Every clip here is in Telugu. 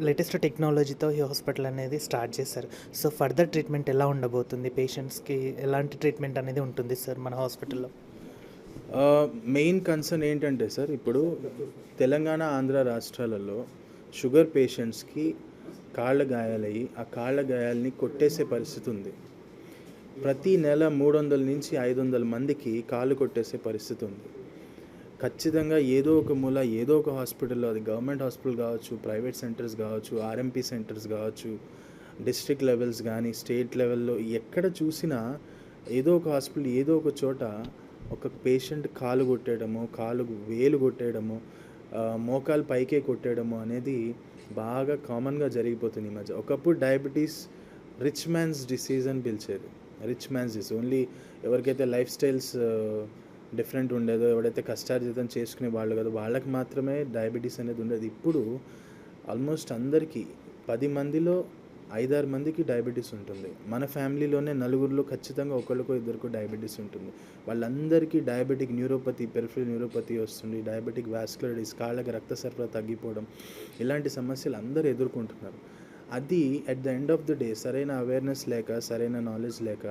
లేటెస్ట్ టెక్నాలజీతో ఈ హాస్పిటల్ అనేది స్టార్ట్ చేశారు. సో, ఫర్దర్ ట్రీట్మెంట్ ఎలా ఉండబోతుంది? పేషెంట్స్‌కి ఎలాంటి ట్రీట్మెంట్ అనేది ఉంటుంది సార్ మన హాస్పిటల్‌లో? మెయిన్ కన్సర్న్ ఏంటంటే సార్, ఇప్పుడు తెలంగాణ, ఆంధ్ర రాష్ట్రాలలో షుగర్ పేషెంట్స్కి కాళ్ళ గాయాలయ్యి, ఆ కాళ్ళ గాయాలని కొట్టేసే పరిస్థితి ఉంది. ప్రతి నెల 300 నుంచి 500 మందికి కాళ్ళు కొట్టేసే పరిస్థితి ఉంది. ఖచ్చితంగా ఏదో ఒక మూల, ఏదో ఒక హాస్పిటల్లో, అది గవర్నమెంట్ హాస్పిటల్ కావచ్చు, ప్రైవేట్ సెంటర్స్ కావచ్చు, ఆర్ఎంపీ సెంటర్స్ కావచ్చు, డిస్ట్రిక్ట్ లెవెల్స్ కానీ, స్టేట్ లెవెల్లో ఎక్కడ చూసినా ఏదో ఒక హాస్పిటల్, ఏదో ఒక చోట ఒక పేషెంట్ కాలు కొట్టేయడము, వేలు కొట్టేయడము, మోకాలు పైకే కొట్టేయడము అనేది బాగా కామన్గా జరిగిపోతుంది ఈ మధ్య. ఒకప్పుడు డయాబెటీస్ రిచ్ మ్యాన్స్ డిసీజ్ అని పిలిచేది. రిచ్ మ్యాన్స్ డిసీజ్ ఓన్లీ ఎవరికైతే లైఫ్ స్టైల్స్ డిఫరెంట్ ఉండేదో, ఎవరైతే కష్టార్జితం చేసుకునే వాళ్ళు కదా, వాళ్ళకి మాత్రమే డయాబెటీస్ అనేది ఉండేది. ఇప్పుడు ఆల్మోస్ట్ అందరికీ 10 మందిలో 5-6 మందికి డయాబెటీస్ ఉంటుంది. మన ఫ్యామిలీలోనే నలుగురిలో ఖచ్చితంగా ఒకరికో ఇద్దరికో డయాబెటీస్ ఉంటుంది. వాళ్ళందరికీ డయాబెటిక్ న్యూరోపతి, పెరిఫెరల్ న్యూరోపతి వస్తుంది, డయాబెటిక్ వాస్కులర్ డిసీజ్, కాళ్ళకి రక్త సరఫరా తగ్గిపోవడం, ఇలాంటి సమస్యలు అందరూ ఎదుర్కొంటున్నారు. అది at the end of the day సరైన అవేర్నెస్ లేక, సరైన నాలెడ్జ్ లేక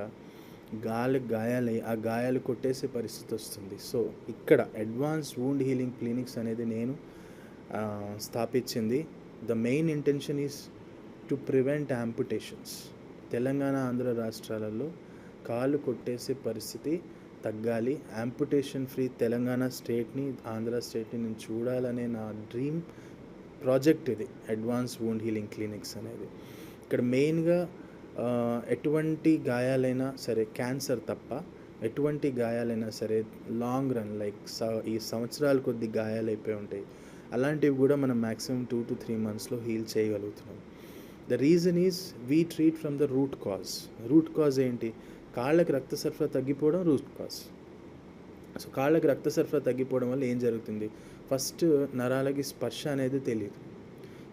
గాయాలై ఆ గాయాలు కొట్టేసే పరిస్థితి వస్తుంది. సో ఇక్కడ అడ్వాన్స్ వూండ్ హీలింగ్ క్లినిక్స్ అనేది నేను స్థాపించింది. The main intention is to prevent amputations. Telangana, Andhra రాష్ట్రాలలో కాలు కొట్టేసే పరిస్థితి తగ్గాలి. యాంపుటేషన్ ఫ్రీ తెలంగాణ స్టేట్ని, ఆంధ్ర స్టేట్ని నేను చూడాలనే నా డ్రీమ్ ప్రాజెక్ట్ ఇది, అడ్వాన్స్ వూండ్ హీలింగ్ క్లినిక్స్ అనేది. ఇక్కడ మెయిన్గా ఎటువంటి గాయాలైనా సరే, క్యాన్సర్ తప్ప ఎటువంటి గాయాలైనా సరే, లాంగ్ రన్ లైక్ ఈ సంవత్సరాల కొద్ది గాయాలు అయిపోయి ఉంటాయి, అలాంటివి కూడా మనం మ్యాక్సిమం 2 to 3 monthsలో హీల్ చేయగలుగుతున్నాం. The reason is we treat from the root cause. Root cause ఏంటి? కాళ్ళకి రక్త సరఫరా తగ్గిపోవడం రూట్ కాజ్. సో కాళ్ళకి రక్త సరఫరా తగ్గిపోవడం వల్ల ఏం జరుగుతుంది? ఫస్ట్ నరాలకి స్పర్శ అనేది తెలియదు,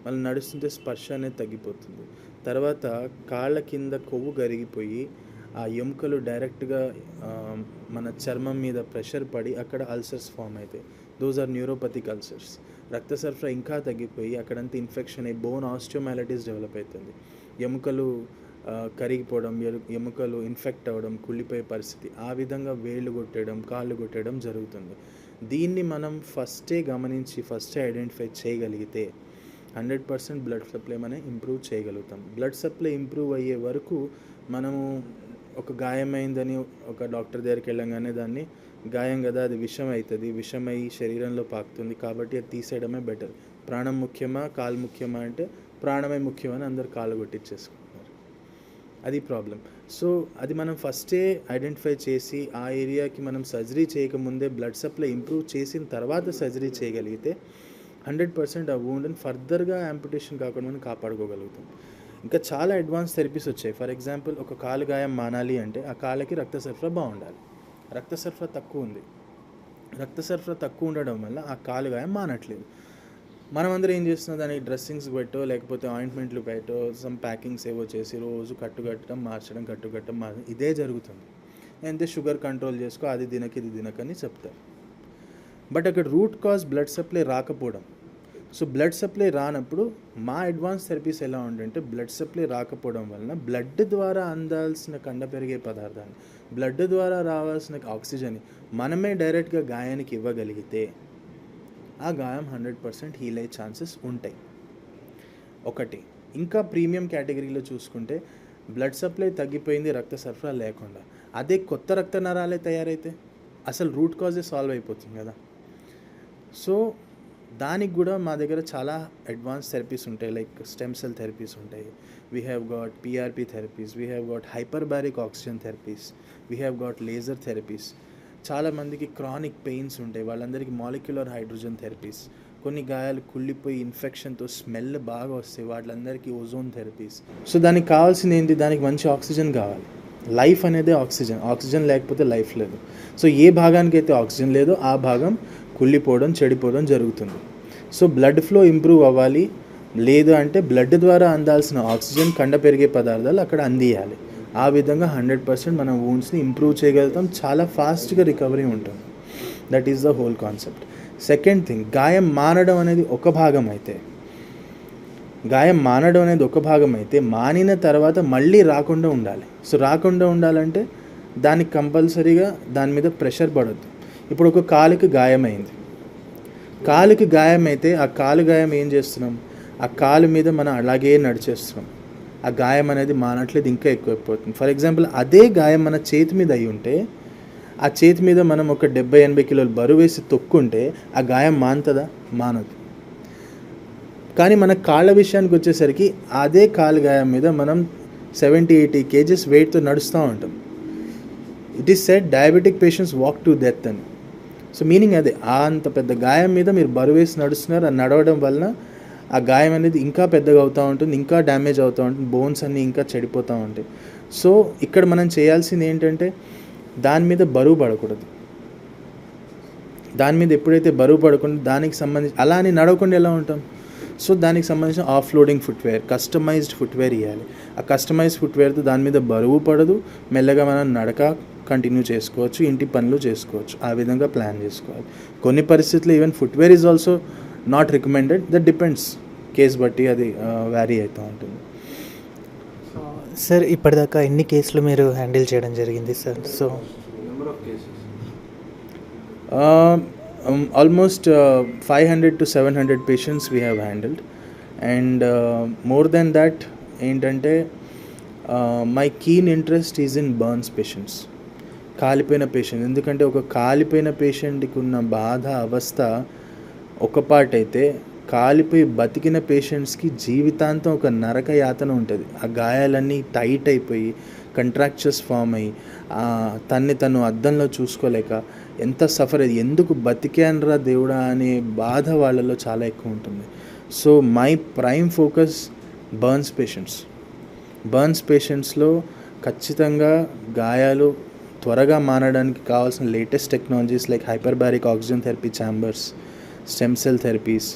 మళ్ళీ నడుస్తుంటే స్పర్శ అనేది తగ్గిపోతుంది. తర్వాత కాళ్ళ కింద కొవ్వు కరిగిపోయి ఆ ఎముకలు డైరెక్ట్గా మన చర్మం మీద ప్రెషర్ పడి అక్కడ అల్సర్స్ ఫామ్ అవుతాయి. Those are neuropathic ulcers. రక్త సరఫరా ఇంకా తగ్గిపోయి అక్కడంతా ఇన్ఫెక్షన్ అయ్యి బోన్ ఆస్టియోమైలిటిస్ డెవలప్ అవుతుంది. ఎముకలు కరిగిపోవడం, ఎముకలు ఇన్ఫెక్ట్ అవ్వడం, కుళ్ళిపోయే పరిస్థితి. ఆ విధంగా వేళ్ళు కొట్టేయడం, కాళ్ళు కొట్టేయడం జరుగుతుంది. దీన్ని మనం ఫస్టే గమనించి, ఫస్టే ఐడెంటిఫై చేయగలిగితే 100% బ్లడ్ సప్లై మనం ఇంప్రూవ్ చేయగలుగుతాం. బ్లడ్ సప్లై ఇంప్రూవ్ అయ్యే వరకు మనము ఒక గాయమైందని ఒక డాక్టర్ దగ్గరికి వెళ్ళంగానే దాన్ని గాయం కదా, అది విషం అవుతుంది, విషమై శరీరంలో పాకుతుంది కాబట్టి అది తీసేయడమే బెటర్. ప్రాణం ముఖ్యమా, కాలు ముఖ్యమా అంటే ప్రాణమే ముఖ్యమని అందరు కాళ్ళు కొట్టించేసుకుంటున్నారు. అది ప్రాబ్లం. సో అది మనం ఫస్టే ఐడెంటిఫై చేసి ఆ ఏరియాకి మనం సర్జరీ చేయకముందే బ్లడ్ సప్లై ఇంప్రూవ్ చేసిన తర్వాత సర్జరీ చేయగలిగితే 100% ఆ వూండ్ని ఫర్దర్గా యాంపుటేషన్ కాకుండా మనం కాపాడుకోగలుగుతాం. ఇంకా చాలా అడ్వాన్స్ థెరపీస్ వచ్చాయి. ఫర్ ఎగ్జాంపుల్, ఒక కాలు గాయం మానాలి అంటే ఆ కాళ్ళకి రక్త సరఫరా బాగుండాలి. రక్త సరఫరా తక్కువ ఉంది. రక్త సరఫరా తక్కువ ఉండడం వల్ల ఆ కాలు గాయం మానట్లేదు. మనమందరం ఏం చేస్తున్నాం? దానికి డ్రెస్సింగ్స్ పెట్టో, లేకపోతే ఆయింట్మెంట్లు పెట్టో, సమ్ ప్యాకింగ్స్ ఏవో చేసి రోజు కట్టుకట్టడం, మార్చడం, ఇదే జరుగుతుంది. అంతే, షుగర్ కంట్రోల్ చేసుకో, అది తినక ఇది తినకని చెప్తారు. బట్ అక్కడ రూట్ కాజ్ బ్లడ్ సప్లై రాకపోవడం. సో బ్లడ్ సప్లై రానప్పుడు మా అడ్వాన్స్ థెరపీస్ ఎలా ఉండంటే, బ్లడ్ సప్లై రాకపోవడం వలన బ్లడ్ ద్వారా అందాల్సిన కండ పెరిగే పదార్థాన్ని, బ్లడ్ ద్వారా రావాల్సిన ఆక్సిజన్ మనమే డైరెక్ట్గా గాయానికి ఇవ్వగలిగితే ఆ గాయం 100% హీల్ అయ్యే ఛాన్సెస్ ఉంటాయి. ఒకటి. ఇంకా ప్రీమియం కేటగిరీలో చూసుకుంటే, బ్లడ్ సప్లై తగ్గిపోయింది, రక్త సరఫరా లేకుండా, అదే కొత్త రక్త నరాలే తయారైతే అసలు రూట్ కాజే సాల్వ్ అయిపోతుంది కదా. సో దానికి కూడా మా దగ్గర చాలా అడ్వాన్స్ థెరపీస్ ఉంటాయి. లైక్ స్టెమ్ సెల్ థెరపీస్ ఉంటాయి, we have got PRP therapies, we have got hyperbaric oxygen therapies, we have got laser therapies. చాలామందికి క్రానిక్ పెయిన్స్ ఉంటాయి, వాళ్ళందరికీ మాలిక్యులర్ హైడ్రోజన్ థెరపీస్. కొన్ని గాయాలు కుళ్ళిపోయి ఇన్ఫెక్షన్తో స్మెల్ బాగా వస్తాయి, వాళ్ళందరికీ ఓజోన్ థెరపీస్. సో దానికి కావాల్సింది ఏంటి? దానికి మంచి ఆక్సిజన్ కావాలి. లైఫ్ అనేది ఆక్సిజన్. ఆక్సిజన్ లేకపోతే లైఫ్ లేదు. సో ఏ భాగానికి అయితే ఆక్సిజన్ లేదో ఆ భాగం కుళ్ళిపోవడం, చెడిపోవడం జరుగుతుంది. సో బ్లడ్ ఫ్లో ఇంప్రూవ్ అవ్వాలి. లేదు అంటే బ్లడ్ ద్వారా అందాల్సిన ఆక్సిజన్, కండ పెరిగే పదార్థాలు అక్కడ అందియాలి. ఆ విధంగా 100% మనం వూండ్స్ని ఇంప్రూవ్ చేయగలుగుతాం. చాలా ఫాస్ట్గా రికవరీ ఉంటుంది. That is the whole concept. Second thing, గాయం మానడం అనేది ఒక భాగం అయితే గాయం మానడం అనేది ఒక భాగం అయితే మానిన తర్వాత మళ్ళీ రాకుండా ఉండాలి. సో రాకుండా ఉండాలంటే దానికి కంపల్సరీగా దాని మీద ప్రెషర్ పడద్దు. ఇప్పుడు ఒక కాలుకి గాయమైంది, కాలుకి గాయం అయితే ఆ కాలు గాయం ఏం చేస్తున్నాం, ఆ కాలు మీద మనం అలాగే నడిచేస్తున్నాం, ఆ గాయం అనేది మానట్లేదు, ఇంకా ఎక్కువైపోతుంది. ఫర్ ఎగ్జాంపుల్ అదే గాయం మన చేతి మీద అయి ఉంటే, ఆ చేతి మీద మనం ఒక 70-80 కిలోలు బరువు వేసి తొక్కుంటే ఆ గాయం మానుతుందా? మానదు. కానీ మన కాళ్ళ విషయానికి వచ్చేసరికి అదే కాలు గాయం మీద మనం 70-80 kgs వెయిట్తో నడుస్తూ ఉంటాం. It is said diabetic patients walk to death అని. సో మీనింగ్ అదే, అంత పెద్ద గాయం మీద మీరు బరువు వేసి నడుస్తున్నారు. ఆ నడవడం వలన ఆ గాయం అనేది ఇంకా పెద్దగా అవుతూ ఉంటుంది, ఇంకా డ్యామేజ్ అవుతూ ఉంటుంది, బోన్స్ అన్నీ ఇంకా చెడిపోతూ ఉంటాయి. సో ఇక్కడ మనం చేయాల్సింది ఏంటంటే దాని మీద బరువు పడకూడదు. దాని మీద ఎప్పుడైతే బరువు పడకుండా దానికి సంబంధించి అలా అని నడవకుండా ఎలా ఉంటాం? సో దానికి సంబంధించిన off loading footwear, customized footwear ఇవ్వాలి. ఆ కస్టమైజ్డ్ ఫుట్వేర్తో దాని మీద బరువు పడదు, మెల్లగా మనం నడక కంటిన్యూ చేసుకోవచ్చు, ఇంటి పనులు చేసుకోవచ్చు. ఆ విధంగా ప్లాన్ చేసుకోవాలి. కొన్ని పరిస్థితుల్లో even footwear is also not recommended. That depends, case బట్టి అది వ్యారీ అవుతూ ఉంటుంది. సార్ ఇప్పటిదాకా ఎన్ని కేసులు మీరు హ్యాండిల్ చేయడం జరిగింది sir? So almost 500 to 700 patients we have handled, and more than that ఏంటంటే my keen interest is in burns patients, కాలిపోయిన పేషెంట్. ఎందుకంటే ఒక కాలిపోయిన పేషెంట్కి ఉన్న బాధ అవస్థ ఒక పార్ట్ అయితే, కాలిపోయి బతికిన పేషెంట్స్కి జీవితాంతం ఒక నరక యాతన ఉంటుంది. ఆ గాయాలన్నీ టైట్ అయిపోయి కంట్రాక్చర్స్ ఫామ్ అయ్యి తను అద్దంలో చూసుకోలేక ఎంత సఫర్ అయ్యి ఎందుకు బతికానరా దేవుడా అనే బాధ వాళ్ళలో చాలా ఎక్కువ ఉంటుంది. So my prime focus burns patients. Burns పేషెంట్స్లో ఖచ్చితంగా గాయాలు త్వరగా మానడానికి కావాల్సిన latest technologies like hyperbaric oxygen therapy chambers, stem cell therapies.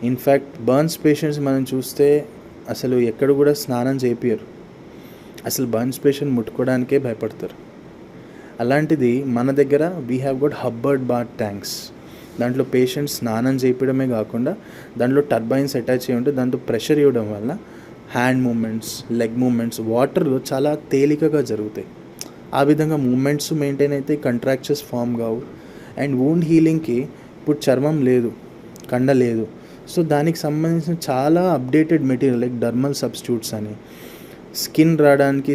In fact burns patients మనం చూస్తే అసలు ఎక్కడ కూడా స్నానం చేపియరు, అసలు బర్న్స్ పేషెంట్ ముట్టుకోవడానికే భయపడతారు. అలాంటిది మన దగ్గర we have got Hubbard bath tanks. దాంట్లో పేషెంట్స్ స్నానం చేయడమే కాకుండా దాంట్లో టర్బైన్స్ అటాచ్ అయ్యి ఉంటే దాంట్లో ప్రెషర్ ఇవ్వడం వల్ల హ్యాండ్ మూమెంట్స్, లెగ్ మూమెంట్స్ వాటర్లో చాలా తేలికగా జరుగుతాయి. ఆ విధంగా మూమెంట్స్ మెయింటైన్ అయితే కంట్రాక్చర్స్ ఫామ్ కావు. అండ్ వూండ్ హీలింగ్కి ఇప్పుడు చర్మం లేదు, కండ లేదు. సో దానికి సంబంధించిన చాలా అప్డేటెడ్ మెటీరియల్ లైక్ డర్మల్ సబ్స్టిట్యూట్స్ అని, స్కిన్ రావడానికి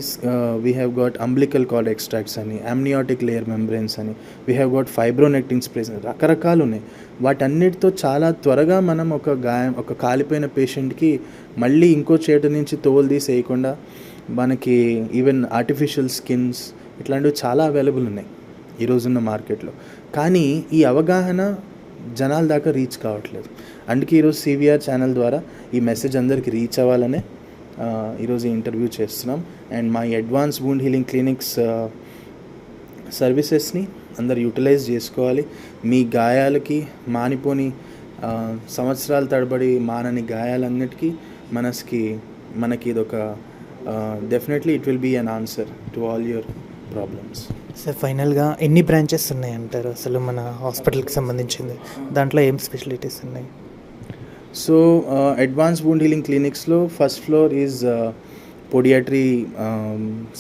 we have got umbilical card extracts అని, అమ్నియాటిక్ లేయర్ మెంబ్రెయిన్స్ అని, we have got fibronectin sprays అని, రకరకాలు ఉన్నాయి. వాటన్నిటితో చాలా త్వరగా మనం ఒక కాలిపోయిన పేషెంట్కి మళ్ళీ ఇంకో చేట నుంచి తోలు తీసి వేయకుండా మనకి ఈవెన్ ఆర్టిఫిషియల్ స్కిన్స్ ఇట్లాంటివి చాలా అవైలబుల్ ఉన్నాయి ఈరోజున్న మార్కెట్లో. కానీ ఈ అవగాహన జనాల దాకా రీచ్ కావట్లేదు. అందుకే ఈరోజు సివిఆర్ ఛానల్ ద్వారా ఈ మెసేజ్ అందరికీ రీచ్ అవ్వాలనే ఈరోజు ఇంటర్వ్యూ చేస్తున్నాం. అండ్ మా అడ్వాన్స్ వూండ్ హీలింగ్ క్లినిక్స్ సర్వీసెస్ని అందరు యూటిలైజ్ చేసుకోవాలి. మీ గాయాలకి మానిపోని సంవత్సరాల తడబడి మానని గాయాలన్నిటికీ మనకి ఇదొక definitely it will be an answer to all your problems. Sir ఫైనల్గా ఎన్ని బ్రాంచెస్ ఉన్నాయంటారు అసలు మన హాస్పిటల్కి సంబంధించింది? దాంట్లో ఏం స్పెషాలిటీస్ ఉన్నాయి? సో అడ్వాన్స్ వూండ్ హీలింగ్ క్లినిక్స్లో first floor is podiatry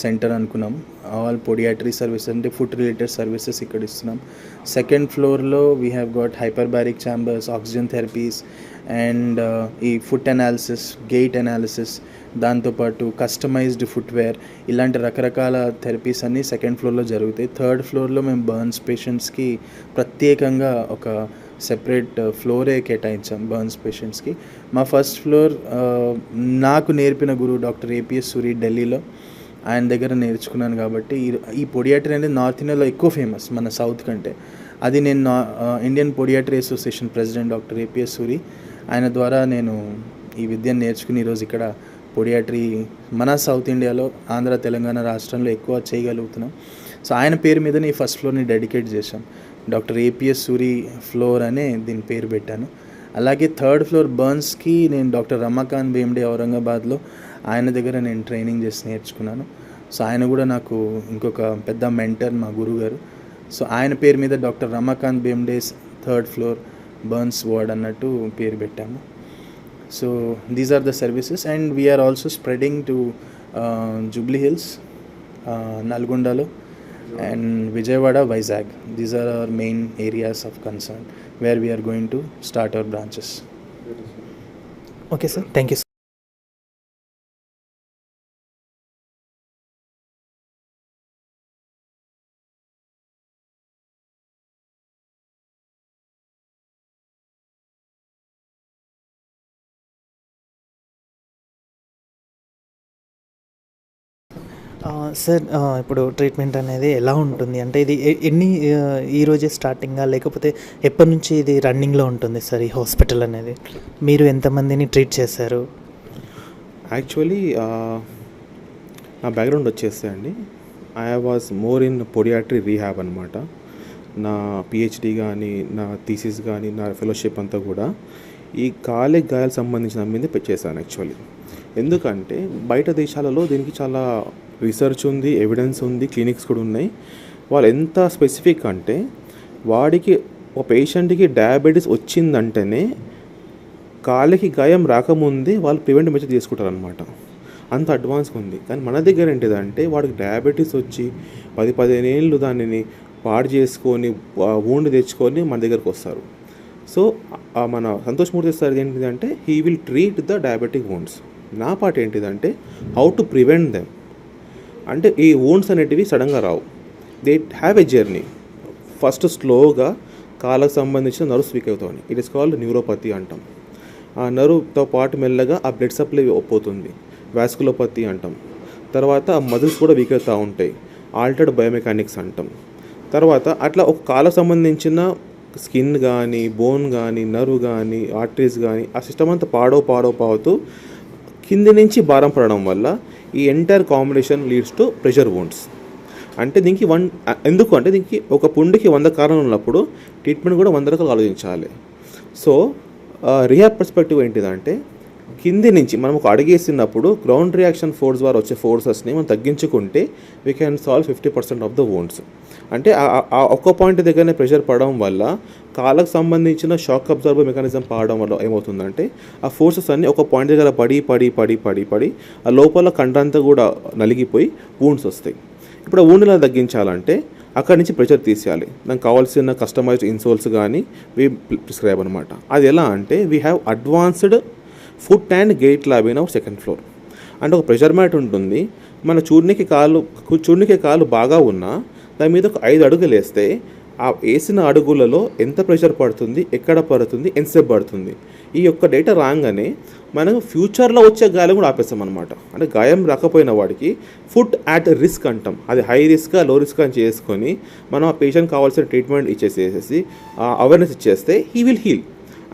centre అనుకున్నాం. ఆల్ పొడియాట్రీ సర్వీసెస్ అంటే ఫుడ్ రిలేటెడ్ సర్వీసెస్ ఇక్కడ ఇస్తున్నాం. సెకండ్ ఫ్లోర్లో we have got hyperbaric chambers, oxygen therapies and ఈ ఫుట్ అనాలిసిస్, గెయిట్ అనాలిసిస్, దాంతోపాటు కస్టమైజ్డ్ ఫుట్వేర్, ఇలాంటి రకరకాల థెరపీస్ అన్నీ సెకండ్ ఫ్లోర్లో జరుగుతాయి. థర్డ్ ఫ్లోర్లో మేము బర్న్స్ పేషెంట్స్కి ప్రత్యేకంగా ఒక సెపరేట్ ఫ్లోరే కేటాయించాం బర్న్స్ పేషెంట్స్కి. మా ఫస్ట్ ఫ్లోర్ నాకు నేర్పిన గురువు డాక్టర్ ఏపీఎస్ సూరి ఢిల్లీలో, ఆయన దగ్గర నేర్చుకున్నాను. కాబట్టి ఈ పొడియాట్రీ అనేది నార్త్ ఇండియాలో ఎక్కువ ఫేమస్ మన సౌత్ కంటే. అది నేను Indian podiatry association president doctor APS Suri, ఆయన ద్వారా నేను ఈ విద్యను నేర్చుకుని ఈరోజు ఇక్కడ పొడియాట్రీ మన సౌత్ ఇండియాలో ఆంధ్ర తెలంగాణ రాష్ట్రంలో ఎక్కువ చేయగలుగుతున్నాం. సో ఆయన పేరు మీదనే ఈ ఫస్ట్ ఫ్లోర్ని డెడికేట్ చేశాం. డాక్టర్ ఏపీఎస్ సూరి ఫ్లోర్ అనే దీని పేరు పెట్టాను. అలాగే థర్డ్ ఫ్లోర్ బర్న్స్కి నేను డాక్టర్ రమాకాంత్ బేమ్డే ఔరంగాబాద్లో ఆయన దగ్గర నేను ట్రైనింగ్ చేసి నేర్చుకున్నాను. సో ఆయన కూడా నాకు ఇంకొక పెద్ద మెంటర్, మా గురుగారు. సో ఆయన పేరు మీద డాక్టర్ రమాకాంత్ బేమ్డేస్ థర్డ్ ఫ్లోర్ బర్న్స్ వార్డ్ అన్నట్టు పేరు పెట్టాము. So these are the services, and we are also spreading to Jubilee Hills, Nalgondalo, and Vijayawada, Vizag. These are our main areas of concern where we are going to start our branches. Okay sir, thank you. Sir, ఇప్పుడు ట్రీట్మెంట్ అనేది ఎలా ఉంటుంది? అంటే ఇది ఎన్ని ఈరోజే స్టార్టింగా, లేకపోతే ఎప్పటి నుంచి ఇది రన్నింగ్లో ఉంటుంది సార్ ఈ హాస్పిటల్ అనేది? మీరు ఎంతమందిని ట్రీట్ చేశారు? యాక్చువల్లీ నా బ్యాక్గ్రౌండ్ వచ్చేస్తే అండి, I was more in podiatry rehab అనమాట. నా పిహెచ్డి కానీ, నా థీసిస్ కానీ, నా ఫెలోషిప్ అంతా కూడా ఈ కాలి గాయాలకు సంబంధించిన మీద చేశాను యాక్చువల్లీ. ఎందుకంటే బయట దేశాలలో దీనికి చాలా రీసెర్చ్ ఉంది, ఎవిడెన్స్ ఉంది, క్లినిక్స్ కూడా ఉన్నాయి. వాళ్ళు ఎంత స్పెసిఫిక్ అంటే, వాడికి ఒక పేషెంట్కి డయాబెటీస్ వచ్చిందంటేనే కాళ్ళకి గాయం రాకముందే వాళ్ళు ప్రివెంట్ మెజర్ తీసుకుంటారు అనమాట. అంత అడ్వాన్స్గా ఉంది. కానీ మన దగ్గర ఏంటిదంటే, వాడికి డయాబెటీస్ వచ్చి 10-15 ఏళ్ళు దానిని పాడు చేసుకొని వూండ్ తెచ్చుకొని మన దగ్గరకు వస్తారు. సో మన సంతోష్ మూర్తి సార్ ఏంటిదంటే, he will treat the diabetic wounds. నా పాట ఏంటిదంటే, హౌ టు ప్రివెంట్ దెమ్. అంటే ఈ వూండ్స్ అనేటివి సడన్గా రావు, they have a journey. First స్లోగా కాళ్ళకు సంబంధించిన నర్వ్స్ వీక్ అవుతాయి. ఇట్ ఈస్ కాల్డ్ న్యూరోపతి అంటాం. ఆ నర్వ్తో పాటు మెల్లగా ఆ బ్లడ్ సప్లై పోతుంది, వాస్కులోపతి అంటాం. తర్వాత ఆ మజిల్స్ కూడా వీక్ అవుతూ ఉంటాయి, ఆల్టర్డ్ బయోమెకానిక్స్ అంటాం. తర్వాత అట్లా ఒక కాళ్ళకు సంబంధించిన స్కిన్ కానీ, బోన్ కానీ, నర్వ్ కానీ, ఆర్టరీస్ కానీ, ఆ సిస్టమ్ అంతా పాడుతూ కింది నుంచి భారం పడడం వల్ల ఈ entire combination leads to pressure wounds. అంటే దీనికి ఎందుకు అంటే, దీనికి ఒక పుండుకి 100 కారణాలు ఉన్నప్పుడు ట్రీట్మెంట్ కూడా 100 రకాలు ఆలోచించాలి. సో రిహాబ్ పర్స్పెక్టివ్ ఏంటిదంటే, కింది నుంచి మనం ఒక అడిగేసినప్పుడు గ్రౌండ్ రియాక్షన్ ఫోర్స్ ద్వారా వచ్చే ఫోర్సెస్ని మనం తగ్గించుకుంటే we can solve 50% of the wounds. అంటే ఆ ఒక్క పాయింట్ దగ్గరనే ప్రెషర్ పడడం వల్ల కాళ్ళకు సంబంధించిన షాక్ అబ్జర్బర్ మెకానిజం పాడడం వల్ల ఏమవుతుందంటే, ఆ ఫోర్సెస్ అన్నీ ఒక పాయింట్ దగ్గర పడి ఆ లోపల కండంతా కూడా నలిగిపోయి వూండ్స్ వస్తాయి. ఇప్పుడు ఆ వూండ్ని తగ్గించాలంటే అక్కడి నుంచి ప్రెషర్ తీసేయాలి. దానికి కావాల్సిన కస్టమైజ్డ్ ఇన్సోల్స్ కానీ వీ ప్రిస్క్రైబ్ అనమాట. అది ఎలా అంటే, we have advanced foot and gate lab in our second floor. అంటే ఒక ప్రెషర్ మ్యాట్ ఉంటుంది. మన చూడనికి కాలు బాగా ఉన్నా దాని మీద ఒక 5 అడుగులు వేస్తే ఆ వేసిన అడుగులలో ఎంత ప్రెషర్ పడుతుంది, ఎక్కడ పడుతుంది, ఎంతసేపు పడుతుంది, ఈ యొక్క డేటా రాగానే మనం ఫ్యూచర్లో వచ్చే గాయం కూడా ఆపేస్తాం అనమాట. అంటే గాయం రాకపోయిన వాడికి ఫుట్ యాట్ రిస్క్ అంటాం. అది హై రిస్కా లో రిస్క్ అని చేసుకొని మనం ఆ పేషెంట్ కావాల్సిన ట్రీట్మెంట్ ఇచ్చేసేసి అవేర్నెస్ ఇచ్చేస్తే హీ విల్ హీల్.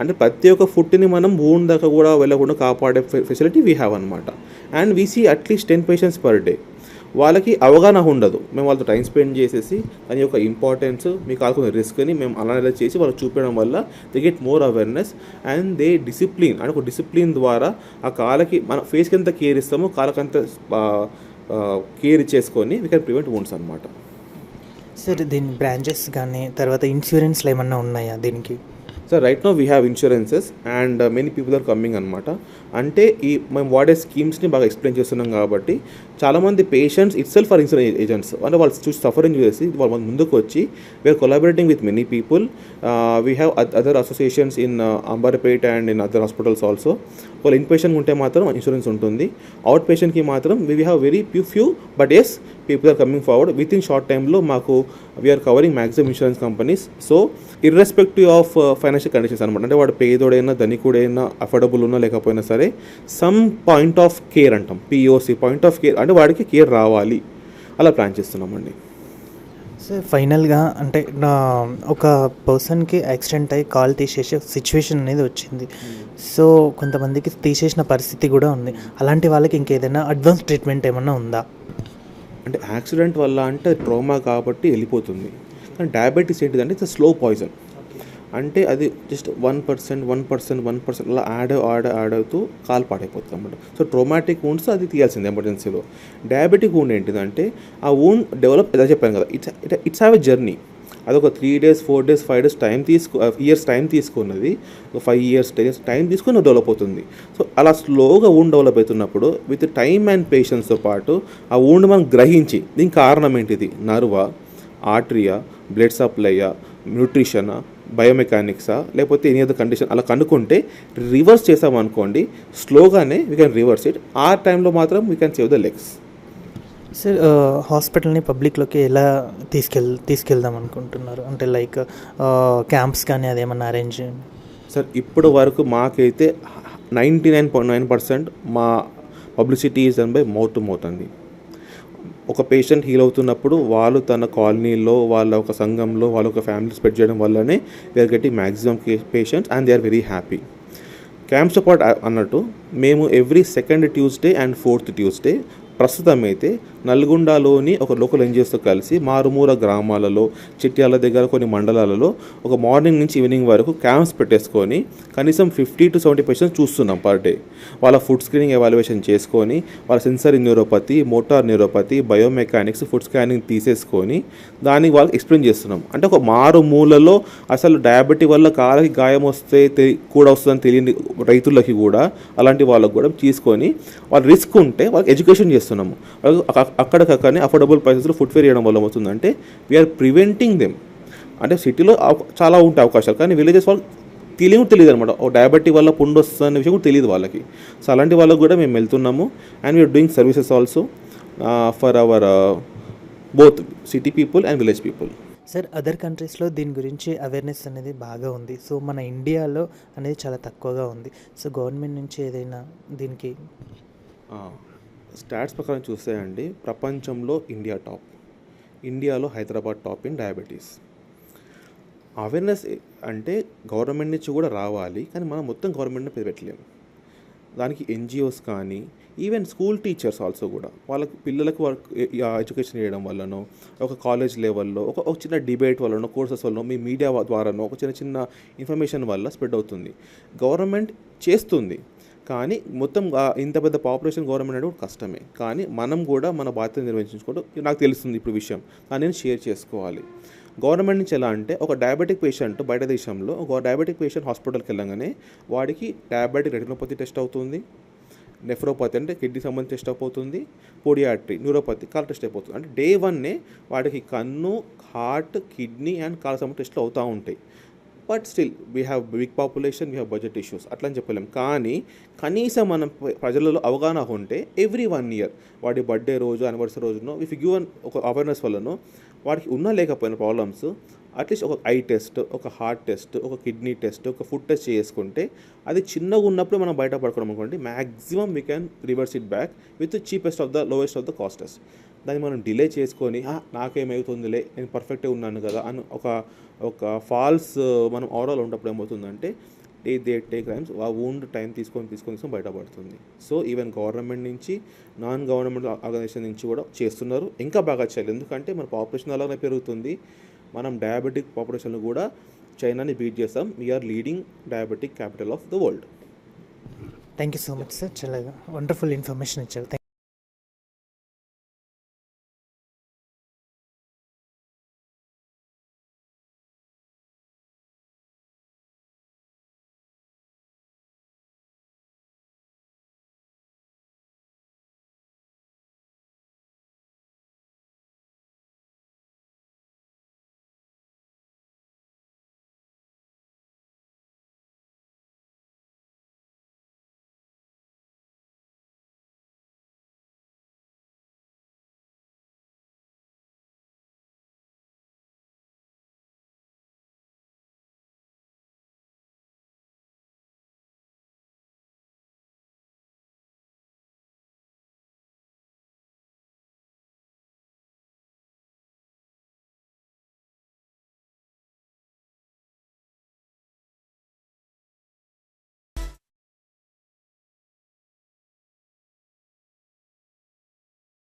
అంటే ప్రతి ఒక్క ఫుట్ని మనం వూండ్ దాకా కూడా వెళ్ళకుండా కాపాడే ఫెసిలిటీ వీ హ్యావ్ అనమాట. And we see at least 10 patients per day. వాళ్ళకి అవగాహన ఉండదు, మేము వాళ్ళతో టైం స్పెండ్ చేసేసి దాని యొక్క ఇంపార్టెన్స్, మీకు కాల్సిన రిస్క్ని మేము అనలైజ్ చేసి వాళ్ళకి చూపించడం వల్ల they get more awareness and they discipline. అంటే ఒక డిసిప్లిన్ ద్వారా ఆ కాళ్ళకి మన ఫేస్కి ఎంత కేర్ ఇస్తామో కాళ్ళకి అంత కేర్ ఇచ్చేసుకొని వీ కెన్ ప్రివెంట్ వూండ్స్ అనమాట. సార్, దీని బ్రాంచెస్ కానీ తర్వాత ఇన్సూరెన్స్లు ఏమన్నా ఉన్నాయా దీనికి? So right no we have insurances and many people are coming అనమాట. అంటే మేము వాడే స్కీమ్స్ని బాగా ఎక్స్ప్లెయిన్ చేస్తున్నాం కాబట్టి చాలామంది patients itself are insurance agents. అంటే వాళ్ళు చూసి సఫరింగ్ చేసి వాళ్ళు ముందుకు వచ్చి we are collaborating with many people. We have other associations in Amberpet and in other hospitals also. వాళ్ళు ఇన్ పేషెంట్ ఉంటే మాత్రం ఇన్సూరెన్స్ ఉంటుంది, అవుట్ పేషెంట్కి మాత్రం we have very few but as people are coming forward. Within short టైంలో మాకు we are covering maximum insurance companies. So irrespective of financial conditions అనమాట. అంటే వాడు పేదోడైనా ధనికుడైనా అఫోర్డబుల్ ఉన్నా లేకపోయినా సరే సమ్ పాయింట్ ఆఫ్ కేర్ అంటాం, పిఓసి పాయింట్ ఆఫ్ కేర్, అంటే వాడికి కేర్ రావాలి, అలా ప్లాన్ చేస్తున్నామండి. సార్, ఫైనల్గా అంటే ఒక పర్సన్కి యాక్సిడెంట్ అయ్యి కాల్ తీసేసే సిచ్యువేషన్ అనేది వచ్చింది. సో కొంతమందికి తీసేసిన పరిస్థితి కూడా ఉంది. అలాంటి వాళ్ళకి ఇంకేదైనా అడ్వాన్స్ ట్రీట్మెంట్ ఏమన్నా ఉందా? అంటే యాక్సిడెంట్ వల్ల అంటే ట్రోమా కాబట్టి వెళ్ళిపోతుంది. కానీ డయాబెటీస్ ఏంటిదంటే ఇట్స్ స్లో పాయిజన్. అంటే అది జస్ట్ 1% అలా యాడ్ అవుతూ కాలు పాడైపోతుంది అనమాట. సో ట్రోమాటిక్ వూండ్స్ అది తీయాల్సింది ఎమర్జెన్సీలో. డయాబెటిక్ వూండ్ ఏంటిదంటే ఆ వూండ్ డెవలప్ ఎలా చెప్పాను కదా, ఇట్స్ హ్యావ్ ఎ జర్నీ. అదొక 3 days 4 days 5 days years time తీసుకున్నది 5 years 10 years టైం తీసుకుని డెవలప్ అవుతుంది. సో అలా స్లోగా ఊండ్ డెవలప్ అవుతున్నప్పుడు విత్ టైమ్ అండ్ పేషెన్స్తో పాటు ఆ ఊండ్ మనం గ్రహించి దీనికి కారణం ఏంటిది, నర్వా, ఆర్టరియా, బ్లడ్ సప్లైయా, న్యూట్రిషనా, బయోమెకానిక్సా, లేకపోతే ఎనీ అదర్ కండిషన్ అలా కనుక్కుంటే రివర్స్ చేసామనుకోండి స్లోగానే వీ కెన్ రివర్స్ ఇట్. ఆ టైంలో మాత్రం we can save the legs. Sir హాస్పిటల్ని పబ్లిక్లోకి ఎలా తీసుకెళ్దాం అనుకుంటున్నారు? అంటే లైక్ క్యాంప్స్ కానీ అదేమన్నా అరేంజ్ చేయండి సార్. ఇప్పుడు వరకు మాకైతే 99.9% మా publicity is done by mouth to mouth అండి. ఒక పేషెంట్ హీల్ అవుతున్నప్పుడు వాళ్ళు తన కాలనీలో, వాళ్ళ ఒక సంఘంలో, వాళ్ళ ఒక ఫ్యామిలీ స్ప్రెడ్ చేయడం వల్లనే we are getting maximum patients and they are very happy. Camp support అన్నట్టు మేము every 2nd Tuesday and 4th Tuesday ప్రస్తుతం అయితే నల్గొండలోని ఒక లోకల్ ఎన్జిఓస్తో కలిసి మారుమూల గ్రామాలలో, చిట్యాల దగ్గర కొన్ని మండలాలలో ఒక మార్నింగ్ నుంచి ఈవినింగ్ వరకు క్యాంప్స్ పెట్టేసుకొని కనీసం 50 to 70 పేషెంట్స్ చూస్తున్నాం పర్ డే. వాళ్ళ ఫుడ్ స్క్రీనింగ్ ఎవాల్యుయేషన్ చేసుకొని వాళ్ళ sensory neuropathy, motor neuropathy, biomechanics, food scanning తీసేసుకొని దానికి వాళ్ళకి ఎక్స్ప్లెయిన్ చేస్తున్నాం. అంటే ఒక మారుమూలలో అసలు డయాబెటిక్ వల్ల కాళ్ళకి గాయం వస్తే కూడా వస్తుందని తెలియని రైతులకి కూడా, అలాంటి వాళ్ళకి కూడా తీసుకొని వాళ్ళ రిస్క్ ఉంటే వాళ్ళకి ఎడ్యుకేషన్ చేస్తున్నాము. అక్కడికక్కడనే అఫోర్డబుల్ ప్రైసెస్లో ఫుట్వేర్ చేయడం వల్ల అవుతుందంటే వీఆర్ ప్రివెంటింగ్ దెమ్. అంటే సిటీలో చాలా ఉంటాయి అవకాశాలు, కానీ విలేజెస్ వాళ్ళకి తెలియదు అనమాట. ఓ డయాబెటిక్ వల్ల పుండు వస్తుందనే విషయం కూడా తెలియదు వాళ్ళకి. సో అలాంటి వాళ్ళకి కూడా మేము వెళ్తున్నాము and we are doing services also for our both city people and village people. Sir other కంట్రీస్లో దీని గురించి అవేర్నెస్ అనేది బాగా ఉంది. సో మన ఇండియాలో అనేది చాలా తక్కువగా ఉంది. సో గవర్నమెంట్ నుంచి ఏదైనా దీనికి స్టాట్స్ ప్రకారం చూస్తే అండి ప్రపంచంలో ఇండియా టాప్, ఇండియాలో Hyderabad top in diabetes. Awareness అంటే గవర్నమెంట్ నుంచి కూడా రావాలి, కానీ మనం మొత్తం గవర్నమెంట్ని పెట్టలేము. దానికి ఎన్జిఓస్ కానీ ఈవెన్ స్కూల్ టీచర్స్ ఆల్సో కూడా వాళ్ళకి పిల్లలకు ఎడ్యుకేషన్ చేయడం వల్లనో, ఒక కాలేజ్ లెవెల్లో ఒక చిన్న డిబేట్ వల్లనో, కోర్సెస్ వల్లనో, మీ మీడియా ద్వారానో ఒక చిన్న ఇన్ఫర్మేషన్ వల్ల స్ప్రెడ్ అవుతుంది. గవర్నమెంట్ చేస్తుంది, కానీ మొత్తం ఇంత పెద్ద పాపులేషన్ గవర్నమెంట్ అంటే కష్టమే. కానీ మనం కూడా మన బాధ్యత నిర్వహించుకుంటూ, నాకు తెలుస్తుంది ఇప్పుడు విషయం దాన్ని నేను షేర్ చేసుకోవాలి. గవర్నమెంట్ నుంచి ఎలా అంటే ఒక డయాబెటిక్ పేషెంట్ బయట దేశంలో ఒక డయాబెటిక్ పేషెంట్ హాస్పిటల్కి వెళ్ళగానే వాడికి డయాబెటిక్ రెటినోపతి టెస్ట్ అవుతుంది, నెఫ్రోపతి అంటే కిడ్నీ సంబంధించి టెస్ట్ అయిపోతుంది, పోడియాట్రీ న్యూరోపతి కాల్ టెస్ట్ అయిపోతుంది. అంటే day 1 వాడికి కన్ను, హార్ట్, కిడ్నీ అండ్ కాళ్ళ సంబంధించి టెస్ట్లు అవుతూ ఉంటాయి. But still we have big population, we have budget issues అట్లా అని చెప్పలేం. కానీ కనీసం మనం ప్రజలలో అవగాహన ఉంటే ఎవ్రీ 1 year వాడి బర్త్డే రోజు, యానివర్సరీ రోజునో ఇఫ్ గివ్ ఒక అవేర్నెస్ వల్లనో వాడికి ఉన్నా లేకపోయిన ప్రాబ్లమ్స్ అట్లీస్ట్ ఒక ఐ టెస్ట్, ఒక హార్ట్ టెస్ట్, ఒక కిడ్నీ టెస్ట్, ఒక ఫుడ్ టెస్ట్ చేసుకుంటే అది చిన్నగా ఉన్నప్పుడు మనం బయటపడుకోవడం అనుకోండి maximum we can reverse it back with cheapest of the lowest of the costest. దాన్ని మనం డిలే చేసుకొని నాకేమవుతుందిలే నేను పర్ఫెక్ట్గా ఉన్నాను కదా అని ఒక ఫాల్స్ మనం ఓవరాల్ ఉన్నప్పుడు ఏమవుతుందంటే దే టేక్ టైమ్స్ ఆ వూండ్ టైం తీసుకొని బయటపడుతుంది. సో ఈవెన్ గవర్నమెంట్ నుంచి, నాన్ గవర్నమెంట్ ఆర్గనైజేషన్ నుంచి కూడా చేస్తున్నారు. ఇంకా బాగా చేయాలి, ఎందుకంటే మన పాపులేషన్ అలానే పెరుగుతుంది. మనం డయాబెటిక్ పాపులేషన్ కూడా చైనాని బీట్ చేస్తాం. We are leading diabetic capital of the world. Thank you so much sir, చాలా వండర్ఫుల్ ఇన్ఫర్మేషన్ ఇచ్చారు.